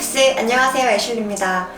픽스 안녕하세요, 애슐리입니다.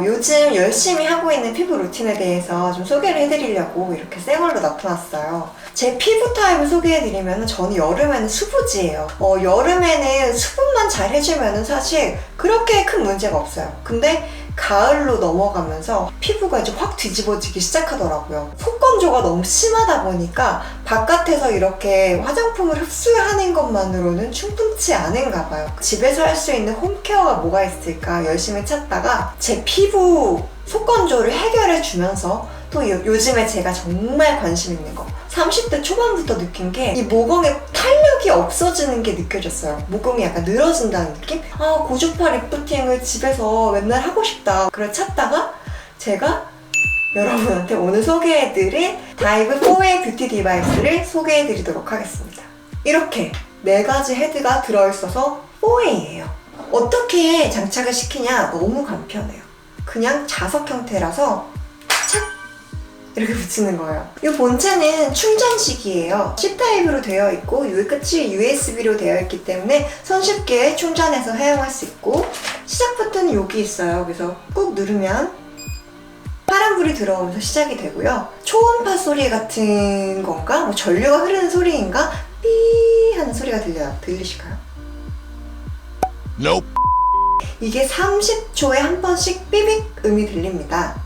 요즘 열심히 하고 있는 피부 루틴에 대해서 좀 소개를 해드리려고 이렇게 생얼로 나타났어요. 제 피부 타입을 소개해드리면 저는 여름에는 수부지예요. 여름에는 수분만 잘 해주면 사실 그렇게 큰 문제가 없어요. 근데 가을로 넘어가면서 피부가 이제 확 뒤집어지기 시작하더라고요. 속건조가 너무 심하다 보니까 바깥에서 이렇게 화장품을 흡수하는 것만으로는 충분치 않은가 봐요. 집에서 할 수 있는 홈케어가 뭐가 있을까 열심히 찾다가 제 피부 속건조를 해결해 주면서 또 요즘에 제가 정말 관심 있는 거 30대 초반부터 느낀 게 이 모공에 탄력이 없어지는 게 느껴졌어요. 모공이 약간 늘어진다는 느낌? 고주파 리프팅을 집에서 맨날 하고 싶다. 그걸 찾다가 제가 여러분한테 오늘 소개해드릴 다이브 4웨이 뷰티 디바이스를 소개해드리도록 하겠습니다. 이렇게 4가지 헤드가 들어있어서 4웨이예요. 어떻게 장착을 시키냐? 너무 간편해요. 그냥 자석 형태라서 착! 이렇게 붙이는 거예요. 이 본체는 충전식이에요. C타입으로 되어 있고 이 끝이 USB로 되어 있기 때문에 손쉽게 충전해서 사용할 수 있고 시작 버튼은 여기 있어요. 그래서 꾹 누르면 파란불이 들어오면서 시작이 되고요. 초음파 소리 같은 건가? 뭐 전류가 흐르는 소리인가? 삐 하는 소리가 들려요. 들리실까요? Nope. 이게 30초에 한 번씩 삐빅 음이 들립니다.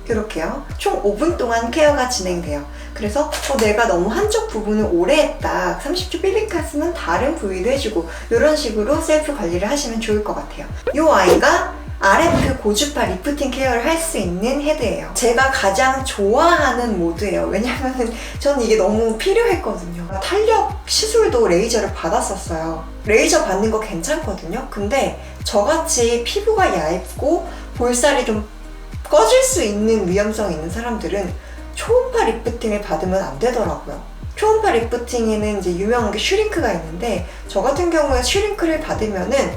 이렇게요. 총 5분 동안 케어가 진행돼요. 그래서 내가 너무 한쪽 부분을 오래 했다. 30초 삐빅 했으면 다른 부위도 해주고 이런 식으로 셀프 관리를 하시면 좋을 것 같아요. 이 아이가 RF 고주파 리프팅 케어를 할 수 있는 헤드예요. 제가 가장 좋아하는 모드예요. 왜냐면 저는 이게 너무 필요했거든요. 탄력 시술도 레이저를 받았었어요. 레이저 받는 거 괜찮거든요. 근데 저같이 피부가 얇고 볼살이 좀 꺼질 수 있는 위험성이 있는 사람들은 초음파 리프팅을 받으면 안 되더라고요. 초음파 리프팅에는 이제 유명한 게 슈링크가 있는데 저 같은 경우에 슈링크를 받으면은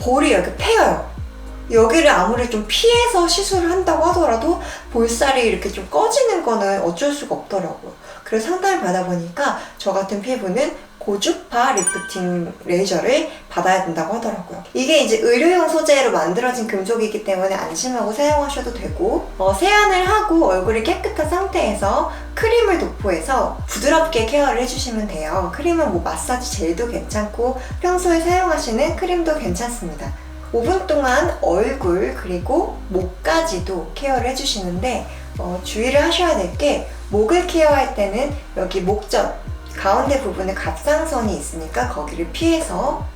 볼이 이렇게 패여요. 여기를 아무리 좀 피해서 시술을 한다고 하더라도 볼살이 이렇게 좀 꺼지는 거는 어쩔 수가 없더라고요. 그래서 상담을 받아보니까 저 같은 피부는 고주파 리프팅 레이저를 받아야 된다고 하더라고요. 이게 이제 의료용 소재로 만들어진 금속이기 때문에 안심하고 사용하셔도 되고 세안을 하고 얼굴이 깨끗한 상태에서 크림을 도포해서 부드럽게 케어를 해주시면 돼요. 크림은 뭐 마사지 젤도 괜찮고 평소에 사용하시는 크림도 괜찮습니다. 5분 동안 얼굴 그리고 목까지도 케어를 해주시는데 주의를 하셔야 될 게 목을 케어할 때는 여기 목전 가운데 부분에 갑상선이 있으니까 거기를 피해서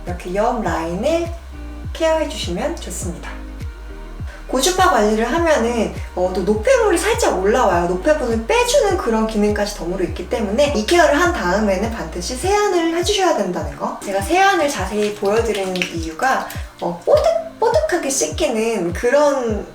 이렇게 옆 라인을 케어해 주시면 좋습니다. 고주파 관리를 하면은 또 노폐물이 살짝 올라와요. 노폐물을 빼주는 그런 기능까지 덤으로 있기 때문에 이 케어를 한 다음에는 반드시 세안을 해주셔야 된다는 거. 제가 세안을 자세히 보여드리는 이유가 뽀득뽀득하게 씻기는 그런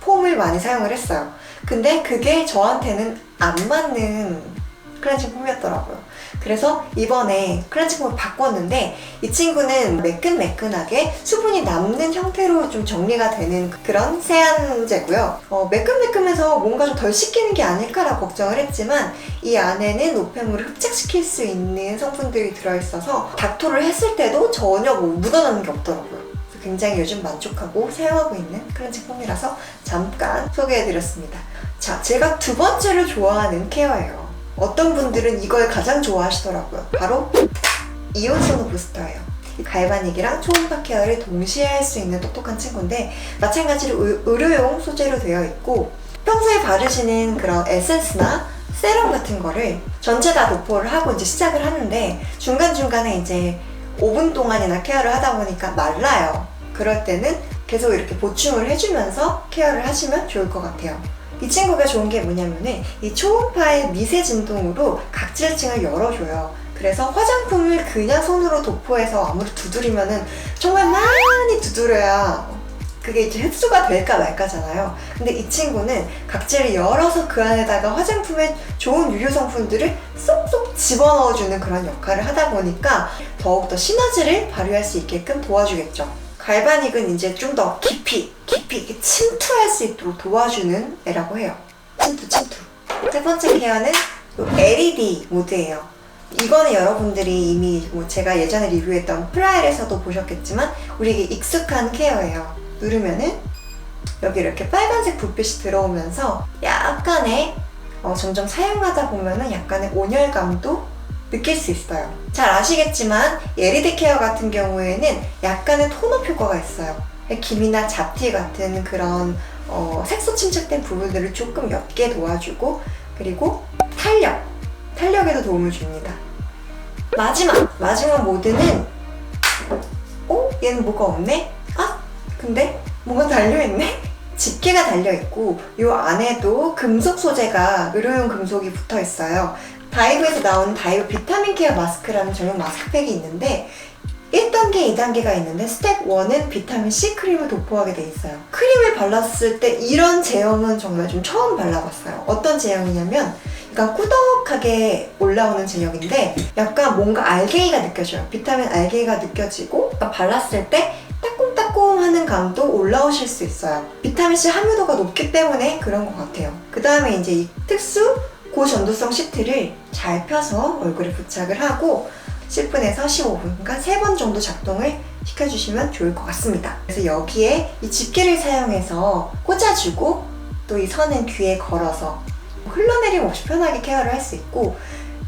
폼을 많이 사용을 했어요. 근데 그게 저한테는 안 맞는 클렌징 폼이었더라고요. 그래서 이번에 클렌징 폼을 바꿨는데 이 친구는 매끈매끈하게 수분이 남는 형태로 좀 정리가 되는 그런 세안제고요. 매끈매끈해서 뭔가 좀 덜 씻기는 게 아닐까라고 걱정을 했지만 이 안에는 노폐물을 흡착시킬 수 있는 성분들이 들어있어서 닥토를 했을 때도 전혀 묻어나는 게 없더라고요. 굉장히 요즘 만족하고 사용하고 있는 클렌징 폼이라서 잠깐 소개해드렸습니다. 자, 제가 두 번째로 좋아하는 케어예요. 어떤 분들은 이걸 가장 좋아하시더라고요. 바로 이온소노 부스터예요. 갈바닉이랑 초음파 케어를 동시에 할 수 있는 똑똑한 친구인데 마찬가지로 의료용 소재로 되어 있고 평소에 바르시는 그런 에센스나 세럼 같은 거를 전체 다 도포를 하고 이제 시작을 하는데 중간중간에 이제 5분 동안이나 케어를 하다 보니까 말라요. 그럴 때는 계속 이렇게 보충을 해주면서 케어를 하시면 좋을 것 같아요. 이 친구가 좋은 게 뭐냐면은 이 초음파의 미세 진동으로 각질층을 열어줘요. 그래서 화장품을 그냥 손으로 도포해서 아무리 두드리면은 정말 많이 두드려야 그게 이제 흡수가 될까 말까잖아요. 근데 이 친구는 각질을 열어서 그 안에다가 화장품의 좋은 유효 성분들을 쏙쏙 집어넣어주는 그런 역할을 하다 보니까 더욱더 시너지를 발휘할 수 있게끔 도와주겠죠. 갈바닉은 이제 좀 더 깊이 침투할 수 있도록 도와주는 애라고 해요. 침투. 세 번째 케어는 LED 모드예요. 이거는 여러분들이 이미 뭐 제가 예전에 리뷰했던 프라일에서도 보셨겠지만 우리에게 익숙한 케어예요. 누르면은 여기 이렇게 빨간색 불빛이 들어오면서 약간의 점점 사용하다 보면은 약간의 온열감도 느낄 수 있어요. 잘 아시겠지만 예리디 케어 같은 경우에는 약간의 톤업 효과가 있어요. 기미나 잡티 같은 그런 색소 침착된 부분들을 조금 옅게 도와주고, 그리고 탄력에도 도움을 줍니다. 마지막 모드는 얘는 뭐가 없네? 근데 뭐가 달려있네? 집게가 달려있고 이 안에도 금속 소재가 의료용 금속이 붙어있어요. 다이브에서 나온 다이브 비타민 케어 마스크라는 전용 마스크팩이 있는데 1단계, 2단계가 있는데 스텝 1은 비타민 C 크림을 도포하게 돼 있어요. 크림을 발랐을 때 이런 제형은 정말 좀 처음 발라봤어요. 어떤 제형이냐면 약간 꾸덕하게 올라오는 제형인데 약간 뭔가 알갱이가 느껴져요. 비타민 알갱이가 느껴지고 발랐을 때 따끔따끔하는 감도 올라오실 수 있어요. 비타민C 함유도가 높기 때문에 그런 것 같아요. 그 다음에 이제 이 특수 고전도성 시트를 잘 펴서 얼굴에 부착을 하고 10분에서 15분간 3번 정도 작동을 시켜주시면 좋을 것 같습니다. 그래서 여기에 이 집게를 사용해서 꽂아주고 또 이 선은 귀에 걸어서 흘러내림 없이 편하게 케어를 할 수 있고,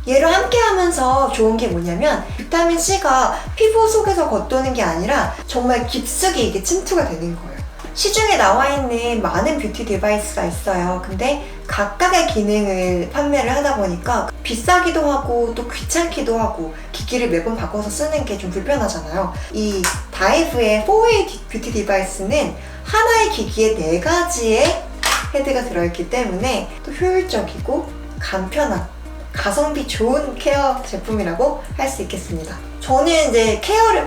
얘를 함께 하면서 좋은 게 뭐냐면 비타민C가 피부 속에서 겉도는 게 아니라 정말 깊숙이 이게 침투가 되는 거예요. 시중에 나와 있는 많은 뷰티 디바이스가 있어요. 근데 각각의 기능을 판매를 하다 보니까 비싸기도 하고 또 귀찮기도 하고 기기를 매번 바꿔서 쓰는 게 좀 불편하잖아요. 이 다이브의 4웨이 뷰티 디바이스는 하나의 기기에 4가지의 헤드가 들어있기 때문에 또 효율적이고 간편한 가성비 좋은 케어 제품이라고 할 수 있겠습니다. 저는 이제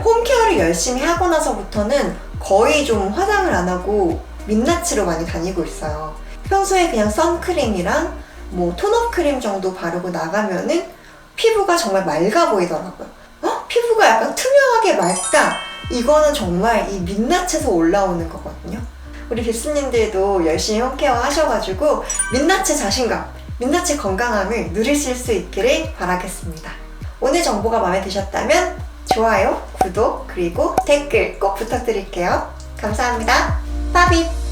홈케어를 열심히 하고 나서부터는 거의 좀 화장을 안 하고 민낯으로 많이 다니고 있어요. 평소에 그냥 선크림이랑 뭐 톤업 크림 정도 바르고 나가면은 피부가 정말 맑아 보이더라고요. 피부가 약간 투명하게 맑다. 이거는 정말 이 민낯에서 올라오는 거거든요. 우리 뷰스님들도 열심히 홈케어 하셔가지고 민낯의 자신감, 민낯의 건강함을 누리실 수 있기를 바라겠습니다. 오늘 정보가 마음에 드셨다면 좋아요, 구독, 그리고 댓글 꼭 부탁드릴게요. 감사합니다. 빠빗!